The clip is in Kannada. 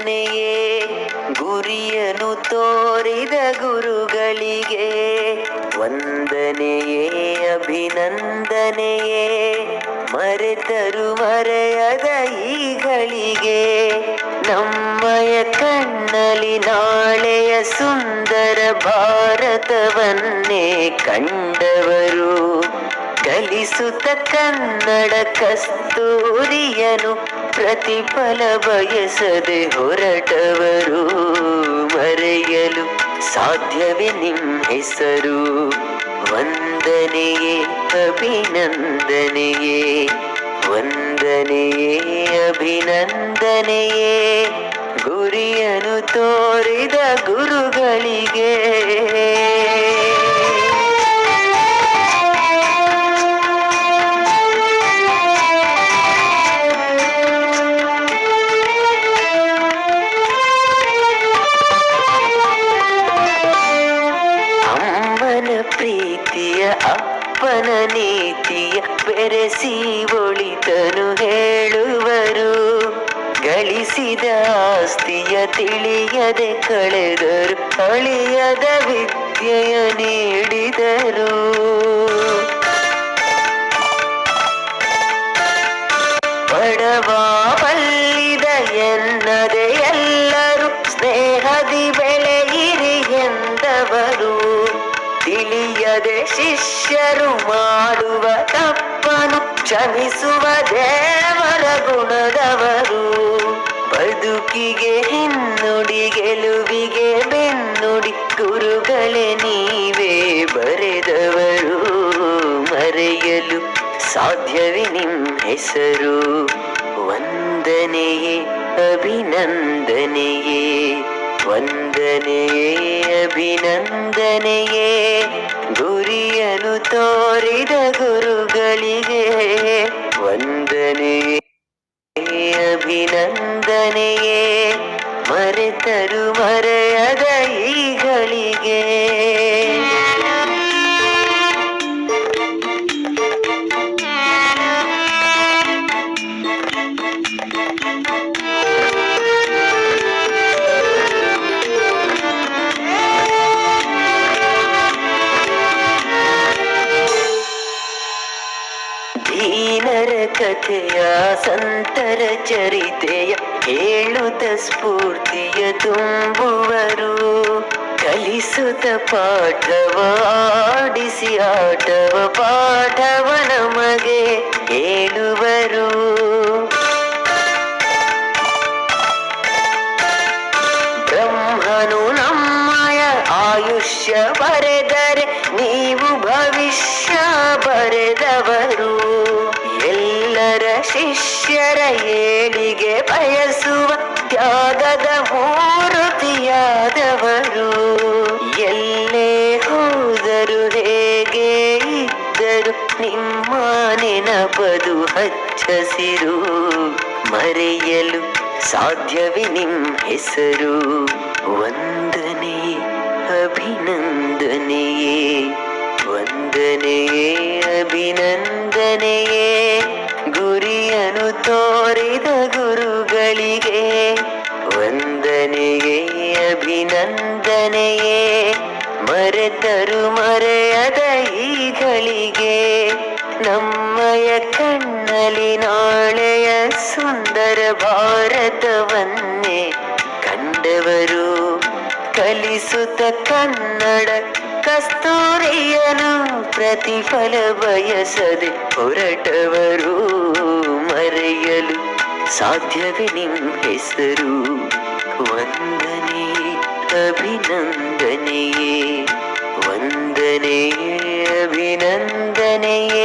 ವಂದನೆಯೇ ಗುರಿಯನ್ನು ತೋರಿದ ಗುರುಗಳಿಗೆ ವಂದನೆಯೇ ಅಭಿನಂದನೆಯೇ ಮರೆತರು ಮರೆಯದ ಈಗಳಿಗೆ ನಮ್ಮಯ ಕಣ್ಣಲ್ಲಿ ನಾಳೆಯ ಸುಂದರ ಭಾರತವನ್ನೇ ಕಂಡವರು ಕಲಿಸುತ್ತ ಕನ್ನಡ ಕಸ್ತೂರಿಯನು ಪ್ರತಿಫಲ ಬಯಸದೆ ಹೊರಟವರು ಮರೆಯಲು ಸಾಧ್ಯವೇ ನಿಮ್ಮ ಹೆಸರು ವಂದನೆಯೇ ಅಭಿನಂದನೆಯೇ ವಂದನೆಯೇ ಅಭಿನಂದನೆಯೇ ಗುರಿಯನ್ನು ತೋರಿದ ಗುರುಗಳಿಗೆ ಪ್ರೀತಿಯ ಅಪ್ಪನ ನೀತಿಯ ಬೆರೆಸಿ ಒಳಿತನು ಹೇಳುವರು ಗಳಿಸಿದ ಆಸ್ತಿಯ ತಿಳಿಯದೆ ಕಳೆದರು ಅಳಿಯದ ವಿದ್ಯೆಯ ನೀಡಿದರು ಬಡವ ಬಲ್ಲಿದ ಎನ್ನದೆ ಎಲ್ಲರೂ ಸ್ನೇಹದಿ ಬೆಳೆಯಿರಿ ಎಂದವರು ತಿಳಿಯದೆ ಶಿಷ್ಯರು ಮಾಡುವ ತಪ್ಪನು ಕ್ಷಮಿಸುವ ದೇವರ ಗುಣದವರು ಬದುಕಿಗೆ ಹಿನ್ನುಡಿ ಗೆಲುವಿಗೆ ಬೆನ್ನುಡಿ ಗುರುಗಳೇ ನೀವೇ ಬರೆದವರು ಮರೆಯಲು ಸಾಧ್ಯವೇ ನಿಮ್ಮ ಹೆಸರು ವಂದನೆಯೇ ಅಭಿನಂದನೆಯೇ ವಂದನೆಯೇ ಅಭಿನಂದನೆಯೇ ಗುರಿಯನ್ನು ತೋರಿದ ಗುರುಗಳಿಗೆ ವಂದನೆಯೇ ಅಭಿನಂದನೆಯೇ ಮರೆತರು ಮರೆಯದ ಈಗಳಿಗೆ ದೀನರ ಕಥೆಯ ಸಂತರ ಚರಿತೆಯ ಹೇಳುತ್ತ ಸ್ಫೂರ್ತಿಯ ತುಂಬುವರು ಕಲಿಸುತ್ತ ಪಾಠವ ಆಡಿಸಿ ಆಟವ ಪಾಠವ ನಮಗೆ ಹೇಳುವರು ಬ್ರಹ್ಮನು ನಮ್ಮಯ ಆಯುಷ್ಯ ಬರೆದರೆ ನೀವು ಭವಿಷ್ಯ ಬರೆದವರು ಎಲ್ಲರ ಶಿಷ್ಯರ ಏಳಿಗೆ ಬಯಸುವ ತ್ಯಾಗದ ಮೂರ್ತಿಯಾದವರು ಎಲ್ಲೇ ಹೋದರು ಹೇಗೆ ಇದ್ದರು ನಿಮ್ಮ ನೆನಪದು ಹಚ್ಚಸಿರು ಮರೆಯಲು ಸಾಧ್ಯವೇ ನಿಮ್ಮ ಹೆಸರು ವಂದನೆ ಅಭಿನಂದನೆಯೇ ವಂದನೆಯೇ ಅಭಿನಂದನೆಯೇ ಗುರಿಯನ್ನು ತೋರಿದ ಗುರುಗಳಿಗೆ ವಂದನೆಯೇ ಅಭಿನಂದನೆಯೇ ಮರೆತರು ಮರೆಯದ ಈಗಳಿಗೆ ನಮ್ಮಯ ಕಣ್ಣಲ್ಲಿ ನಾಳೆಯ ಸುಂದರ ಭಾರತವನ್ನೇ ಕಂಡವರು ಕಲಿಸುತ್ತ ಕನ್ನಡ ಕಸ್ತೂರಿಯನು ಪ್ರತಿಫಲ ಬಯಸದೆ ಹೊರಟವರು ಮರೆಯಲು ಸಾಧ್ಯವೇ ನಿಮ್ಮ ಹೆಸರು ವಂದನೆ ಅಭಿನಂದನೆಯೇ ವಂದನೆಯೇ ಅಭಿನಂದನೆಯೇ